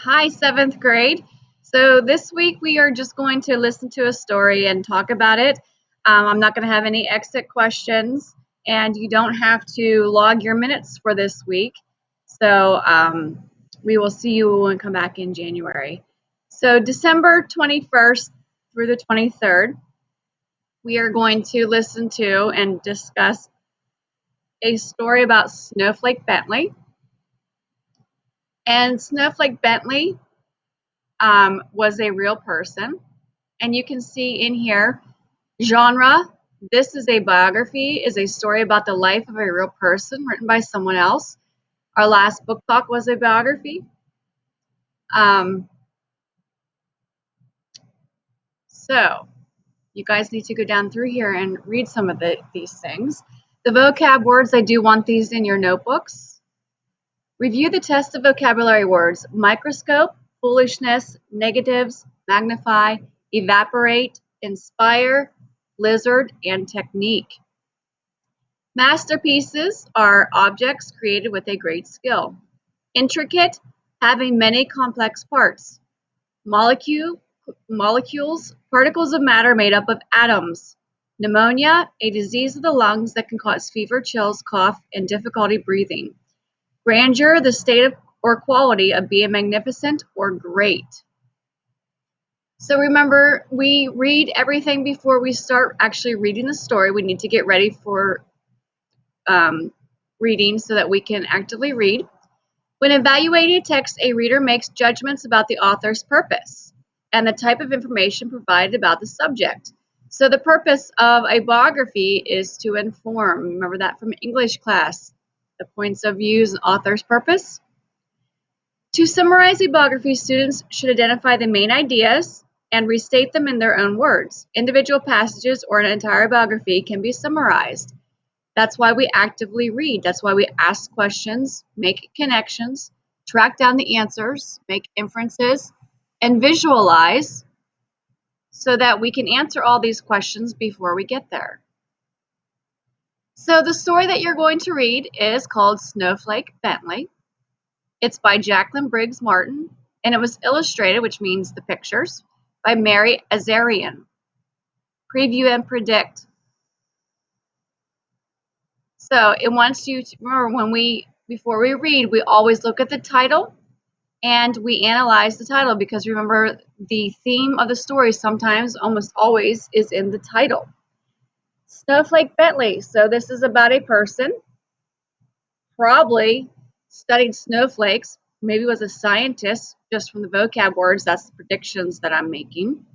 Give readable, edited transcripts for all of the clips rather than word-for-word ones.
Hi, seventh grade. So this week we are just going to listen to a story and talk about it. I'm not going to have any exit questions, and you don't have to log your minutes for this week. So we will see you when we come back in January. So December 21st through the 23rd, we are going to listen to and discuss a story about Snowflake Bentley. And Snowflake Bentley was a real person. And you can see in here, genre, this is a biography, is a story about the life of a real person written by someone else. Our last book talk was a biography. So you guys need to go down through here and read some of these things. The vocab words, I do want these in your notebooks. Review the test of vocabulary words: microscope, foolishness, negatives, magnify, evaporate, inspire, lizard, and technique. Masterpieces are objects created with a great skill. Intricate, having many complex parts. Molecules, particles of matter made up of atoms. Pneumonia, a disease of the lungs that can cause fever, chills, cough, and difficulty breathing. Grandeur, the state of or quality of being magnificent or great. So remember, we read everything before we start actually reading the story. We need to get ready for reading so that we can actively read. When evaluating text, a reader makes judgments about the author's purpose and the type of information provided about the subject. So the purpose of a biography is to inform. Remember that from English class, the points of views and author's purpose. To summarize a biography, students should identify the main ideas and restate them in their own words. Individual passages or an entire biography can be summarized. That's why we actively read. That's why we ask questions, make connections, track down the answers, make inferences, and visualize so that we can answer all these questions before we get there. So the story that you're going to read is called Snowflake Bentley. It's by Jacqueline Briggs Martin, and it was illustrated, which means the pictures, by Mary Azarian. Preview and predict. So it wants you to remember before we read, we always look at the title and we analyze the title, because remember, the theme of the story sometimes, almost always, is in the title. Snowflake Bentley. So this is about a person, probably studied snowflakes, maybe was a scientist, just from the vocab words. That's the predictions that I'm making.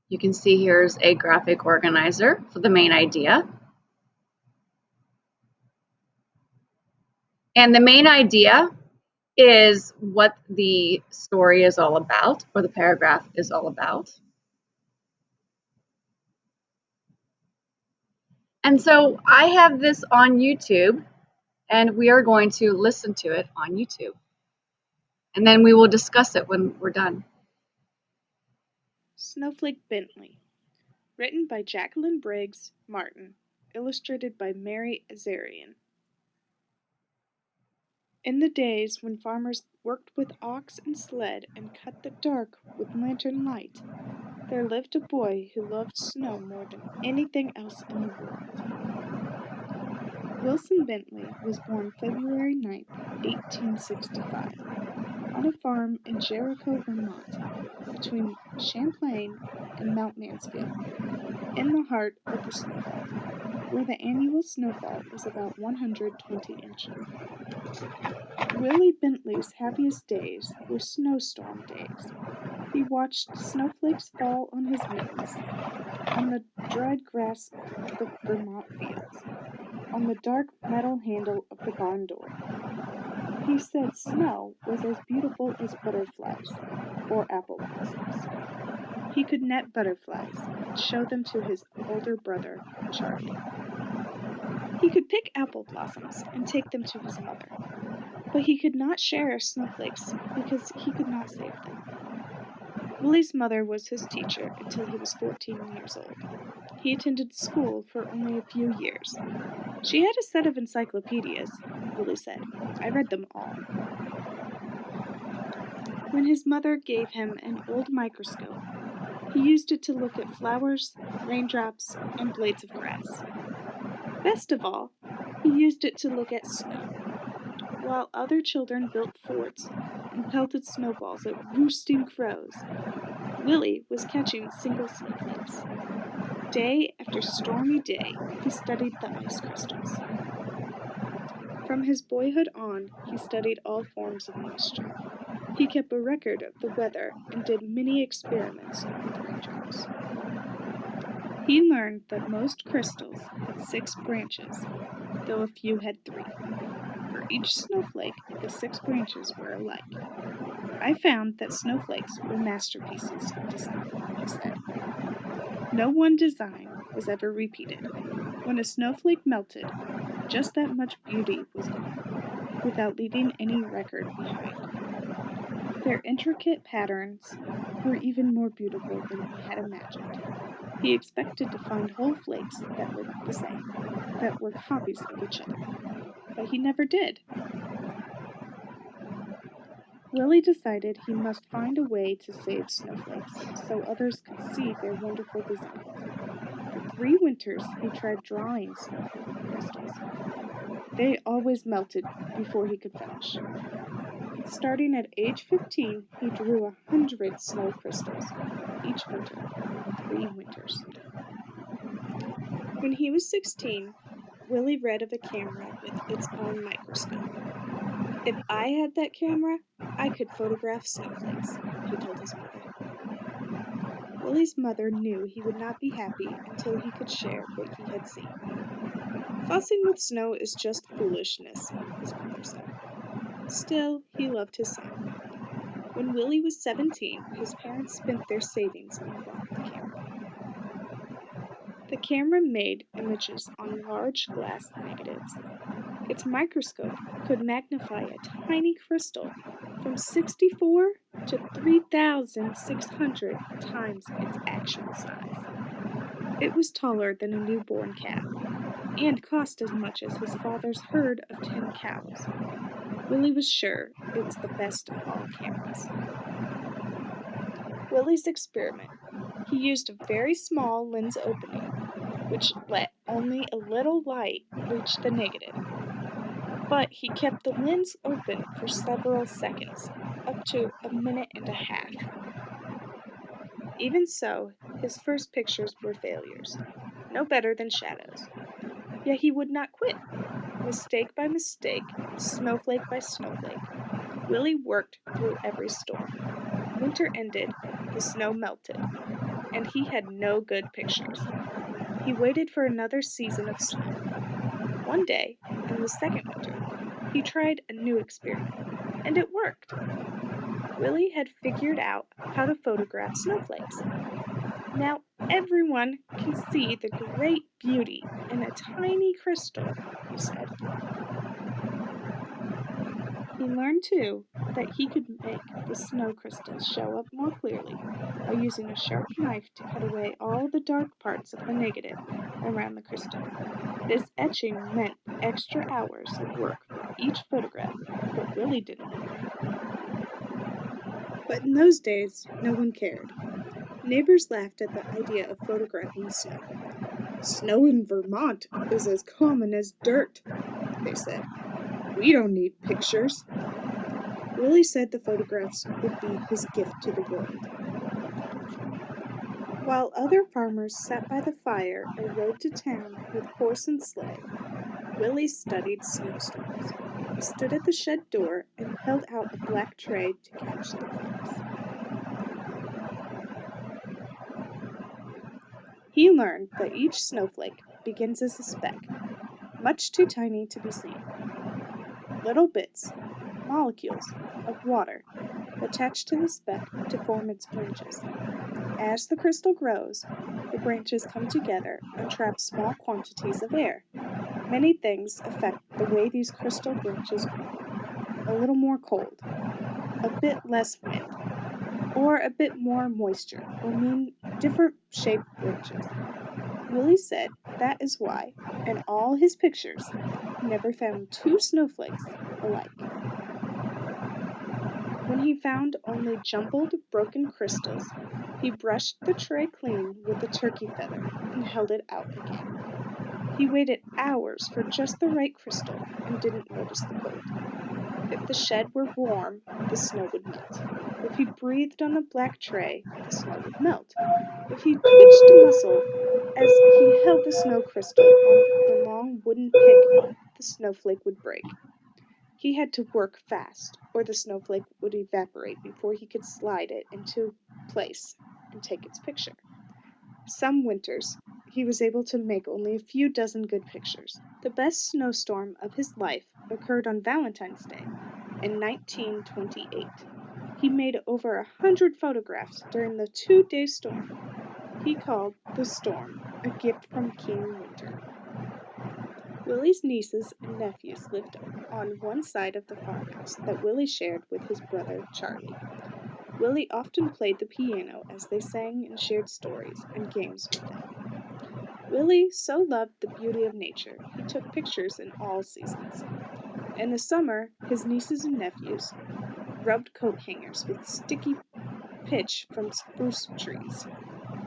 You can see here's a graphic organizer for the main idea. And the main idea is what the story is all about, or the paragraph is all about. And so I have this on YouTube, and we are going to listen to it on YouTube. And then we will discuss it when we're done. Snowflake Bentley. Written by Jacqueline Briggs Martin. Illustrated by Mary Azarian. In the days when farmers worked with ox and sled and cut the dark with lantern light, there lived a boy who loved snow more than anything else in the world. Wilson Bentley was born February 9, 1865, on a farm in Jericho, Vermont, between Champlain and Mount Mansfield, in the heart of the snow belt, where the annual snowfall is about 120 inches. Willie Bentley's happiest days were snowstorm days. He watched snowflakes fall on his mittens, on the dried grass of the Vermont fields, on the dark metal handle of the barn door. He said snow was as beautiful as butterflies or apple blossoms. He could net butterflies and show them to his older brother, Charlie. He could pick apple blossoms and take them to his mother, but he could not share snowflakes because he could not save them. Willie's mother was his teacher until he was 14 years old. he attended school for only a few years. She had a set of encyclopedias, Willie said. I read them all. When his mother gave him an old microscope, he used it to look at flowers, raindrops, and blades of grass. Best of all, he used it to look at snow. While other children built forts and pelted snowballs at roosting crows, Willie was catching single snowflakes. Day after stormy day, he studied the ice crystals. From his boyhood on, he studied all forms of moisture. He kept a record of the weather and did many experiments with raindrops. He learned that most crystals had 6 branches, though a few had 3. For each snowflake, the 6 branches were alike. I found that snowflakes were masterpieces of design, he said. No one design was ever repeated. When a snowflake melted, just that much beauty was gone, without leaving any record behind. Their intricate patterns were even more beautiful than he had imagined. He expected to find whole flakes that looked the same, that were copies of each other, but he never did. Willie decided he must find a way to save snowflakes so others could see their wonderful designs. For 3 winters he tried drawing snowflake crystals. They always melted before he could finish. Starting at age 15, he drew 100 snow crystals each winter, 3 winters. When he was 16, Willie read of a camera with its own microscope. If I had that camera, I could photograph snowflakes, he told his mother. Willie's mother knew he would not be happy until he could share what he had seen. Fussing with snow is just foolishness, his mother said. Still, he loved his son. When Willie was 17, his parents spent their savings and bought the camera. The camera made images on large glass negatives. Its microscope could magnify a tiny crystal from 64 to 3,600 times its actual size. It was taller than a newborn calf, and cost as much as his father's herd of 10 cows. Willie was sure it was the best of all cameras. Willie's experiment. He used a very small lens opening, which let only a little light reach the negative. But he kept the lens open for several seconds, up to a minute and a half. Even so, his first pictures were failures, no better than shadows. Yet he would not quit. Mistake by mistake, snowflake by snowflake, Willie worked through every storm. Winter ended, the snow melted, and he had no good pictures. He waited for another season of snow. One day, in the second winter, he tried a new experiment, and it worked. Willie had figured out how to photograph snowflakes. Now everyone can see the great beauty in a tiny crystal, he said. He learned, too, that he could make the snow crystals show up more clearly by using a sharp knife to cut away all the dark parts of the negative around the crystal. This etching meant extra hours of work for each photograph, but Willie didn't know. But in those days, no one cared. Neighbors laughed at the idea of photographing snow. Snow in Vermont is as common as dirt, they said. We don't need pictures. Willie said the photographs would be his gift to the world. While other farmers sat by the fire or rode to town with horse and sleigh, Willie studied snowstorms. He stood at the shed door and held out a black tray to catch the flakes. He learned that each snowflake begins as a speck, much too tiny to be seen. Little bits, molecules, of water attach to the speck to form its branches. As the crystal grows, the branches come together and trap small quantities of air. Many things affect the way these crystal branches grow. A little more cold, a bit less wind, or a bit more moisture will mean different shaped branches. Willie said that is why, in all his pictures, he never found two snowflakes alike. When he found only jumbled, broken crystals, he brushed the tray clean with a turkey feather and held it out again. He waited hours for just the right crystal and didn't notice the cold. If the shed were warm, the snow would melt. If he breathed on the black tray, the snow would melt. If he twitched a muscle as he held the snow crystal on the long wooden pick, the snowflake would break. He had to work fast, or the snowflake would evaporate before he could slide it into place and take its picture. Some winters, he was able to make only a few dozen good pictures. The best snowstorm of his life occurred on Valentine's Day in 1928. He made over 100 photographs during the 2-day storm. He called the storm a gift from King Winter. Willie's nieces and nephews lived on one side of the farmhouse that Willie shared with his brother Charlie. Willie often played the piano as they sang and shared stories and games with them. Willie so loved the beauty of nature, he took pictures in all seasons. In the summer, his nieces and nephews rubbed coat hangers with sticky pitch from spruce trees.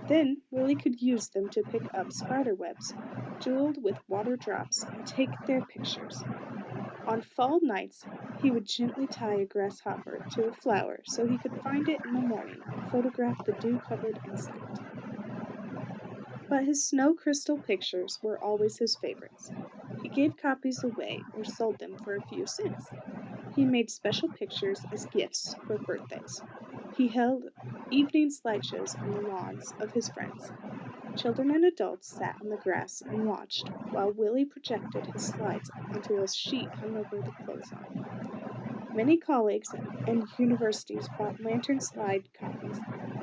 Then Willie could use them to pick up spider webs, jeweled with water drops, and take their pictures. On fall nights, he would gently tie a grasshopper to a flower so he could find it in the morning and photograph the dew-covered insect. But his snow crystal pictures were always his favorites. He gave copies away or sold them for a few cents. He made special pictures as gifts for birthdays. He held evening slideshows on the lawns of his friends. Children and adults sat on the grass and watched while Willie projected his slides onto a sheet hung over the clothesline. Many colleagues and universities bought lantern slide copies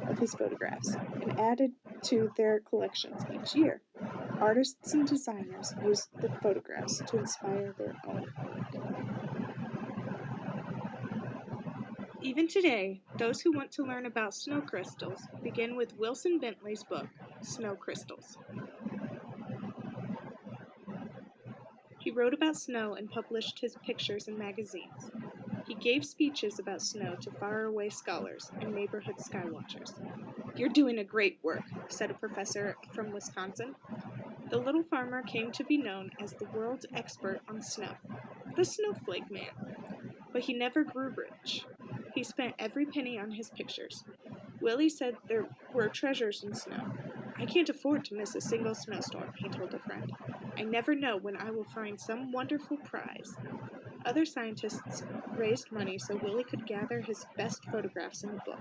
of his photographs and added to their collections each year. Artists and designers used the photographs to inspire their own work. Even today, those who want to learn about snow crystals begin with Wilson Bentley's book, Snow Crystals. He wrote about snow and published his pictures in magazines. He gave speeches about snow to faraway scholars and neighborhood skywatchers. "You're doing a great work," said a professor from Wisconsin. The little farmer came to be known as the world's expert on snow, the Snowflake Man. But he never grew rich. He spent every penny on his pictures. Willie said there were treasures in snow. "I can't afford to miss a single snowstorm," he told a friend. "I never know when I will find some wonderful prize." Other scientists raised money so Willie could gather his best photographs in a book.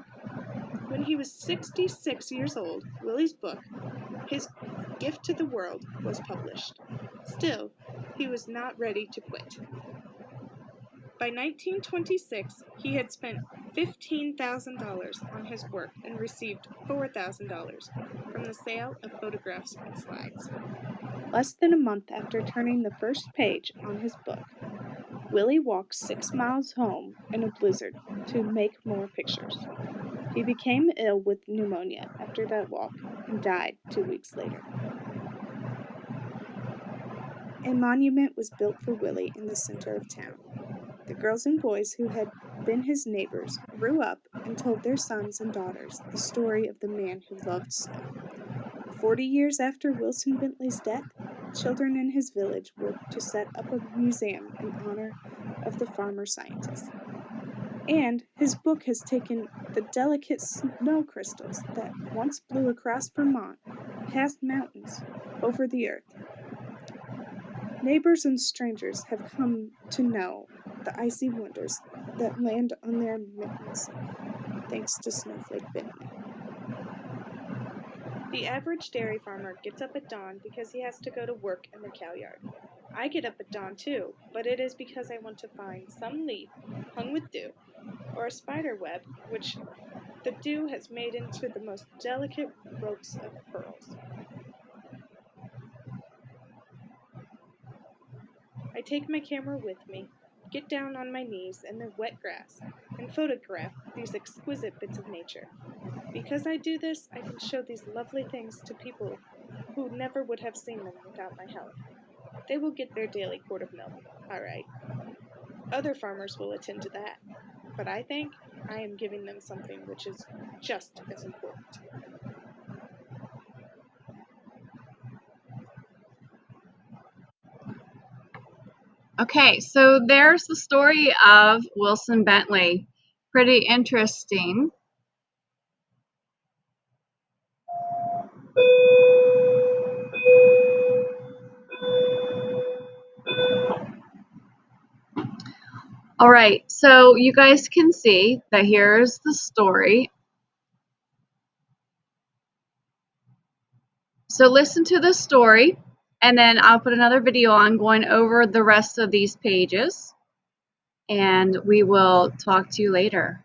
When he was 66 years old, Willie's book, his gift to the world, was published. Still, he was not ready to quit. By 1926, he had spent $15,000 on his work and received $4,000 from the sale of photographs and slides. Less than a month after turning the first page on his book, Willie walked 6 miles home in a blizzard to make more pictures. He became ill with pneumonia after that walk and died 2 weeks later. A monument was built for Willie in the center of town. The girls and boys who had been his neighbors grew up and told their sons and daughters the story of the man who loved snow. 40 years after Wilson Bentley's death, children in his village worked to set up a museum in honor of the farmer scientist. And his book has taken the delicate snow crystals that once blew across Vermont, past mountains, over the earth. Neighbors and strangers have come to know the icy wonders that land on their mittens, thanks to Snowflake Bentley. The average dairy farmer gets up at dawn because he has to go to work in the cow yard. I get up at dawn too, but it is because I want to find some leaf hung with dew, or a spider web which the dew has made into the most delicate ropes of pearls. I take my camera with me, get down on my knees in the wet grass, and photograph these exquisite bits of nature. Because I do this, I can show these lovely things to people who never would have seen them without my help. They will get their daily quart of milk, all right. Other farmers will attend to that, but I think I am giving them something which is just as important. Okay, so there's the story of Wilson Bentley. Pretty interesting. All right, so you guys can see that here's the story. So listen to the story, and then I'll put another video on going over the rest of these pages, and we will talk to you later.